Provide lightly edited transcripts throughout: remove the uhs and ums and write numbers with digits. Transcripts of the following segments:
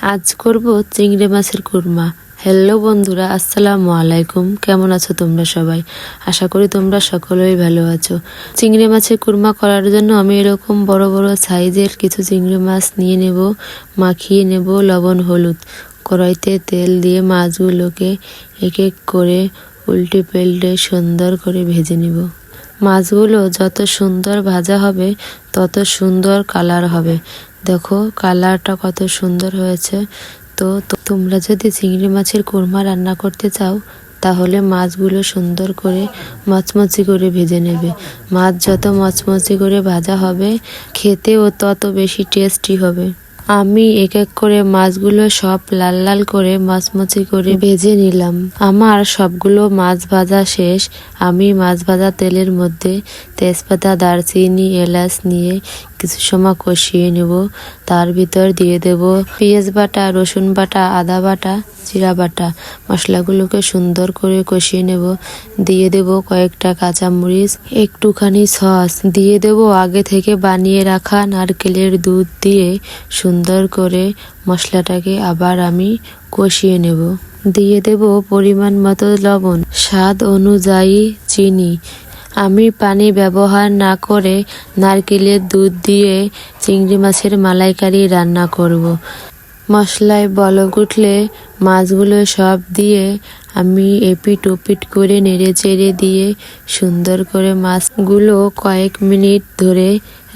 আজ করব চিংড়ি মাছের কুরমা। হ্যালো বন্ধুরা, আসসালামু আলাইকুম। কেমন আছো তোমরা সবাই? আশা করি তোমরা সকলেই ভালো আছো। চিংড়ি মাছের কুরমা করার জন্য আমি এরকম বড় বড় সাইজের কিছু চিংড়ি মাছ নিয়ে নেব, মাখিয়ে নেব লবণ হলুদ। কড়াইতে তেল দিয়ে মাছগুলোকে এক এক করে উল্টে পাল্টে সুন্দর করে ভেজে নেব। মাছগুলো যত সুন্দর ভাজা হবে তত সুন্দর কালার হবে। দেখো কালারটা কত সুন্দর হয়েছে। তো তোমরা যদি চিংড়ি মাছের কোরমা রান্না করতে চাও তাহলে মাছগুলো সুন্দর করে মচমচি করে ভেজে নেবে। মাছ যত মচমচি করে ভাজা হবে খেতেও তত বেশি টেস্টি হবে। আমি এক এক করে মাছগুলো সব লাল লাল করে মচমচি করে ভেজে নিলাম। আমার সবগুলো মাছ ভাজা শেষ। আমি মাছ ভাজা তেলের মধ্যে তেজপাতা, দারচিনি, এলাচ নিয়ে কিছু সময় কষিয়ে নেব। তার ভিতর দিয়ে দেব পেঁয়াজ বাটা, রসুন বাটা, আদা বাটা, জিরা বাটা। মশলাগুলোকে সুন্দর করে কষিয়ে নেব। দিয়ে দেব কয়েকটা কাঁচামরিচ, একটুখানি সস, দিয়ে দেব আগে থেকে বানিয়ে রাখা নারকেলের দুধ দিয়ে সুন্দর করে মশলাটাকে আবার আমি কষিয়ে নেব। দিয়ে দেব পরিমাণ মতো লবণ, স্বাদ অনুযায়ী চিনি। আমি পানি ব্যবহার না করে নারকেলের দুধ দিয়ে চিংড়ি মাছের মালাইকারি রান্না করব। মশলায় বলক উঠলে মাছগুলো সব দিয়ে আমি এপিট ওপিট করে নেড়ে চেড়ে দিয়ে সুন্দর করে মাছগুলো কয়েক মিনিট ধরে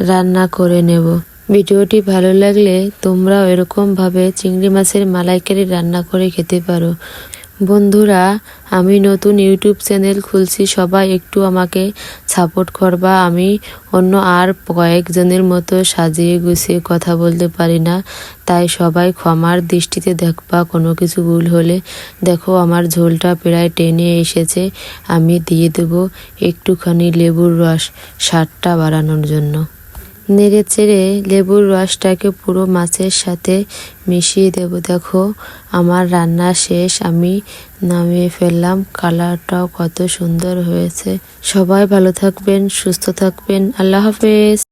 রান্না করে নেব। ভিডিওটি ভালো লাগলে তোমরাও এরকমভাবে চিংড়ি মাছের মালাইকারি রান্না করে খেতে পারো। বন্ধুরা, আমি নতুন ইউটিউব চ্যানেল খুলছি, সবাই একটু আমাকে সাপোর্ট করবা। আমি অন্য আর কয়েকজনের মতো সাজিয়ে গুছিয়ে কথা বলতে পারি না, তাই সবাই ক্ষমার দৃষ্টিতে দেখবা কোনো কিছু ভুল হলে। দেখো আমার ঝোলটা প্রায় টেনে এসেছে। আমি দিয়ে দেব একটুখানি লেবুর রস স্বাদটা বাড়ানোর জন্য। নেড়ে চেড়ে লেবুর রসটাকে পুরো মাছের সাথে মিশিয়ে দেব। দেখো আমার রান্না শেষ, আমি নামিয়ে ফেললাম। কালারটাও কত সুন্দর হয়েছে। সবাই ভালো থাকবেন, সুস্থ থাকবেন। আল্লাহ হাফেজ।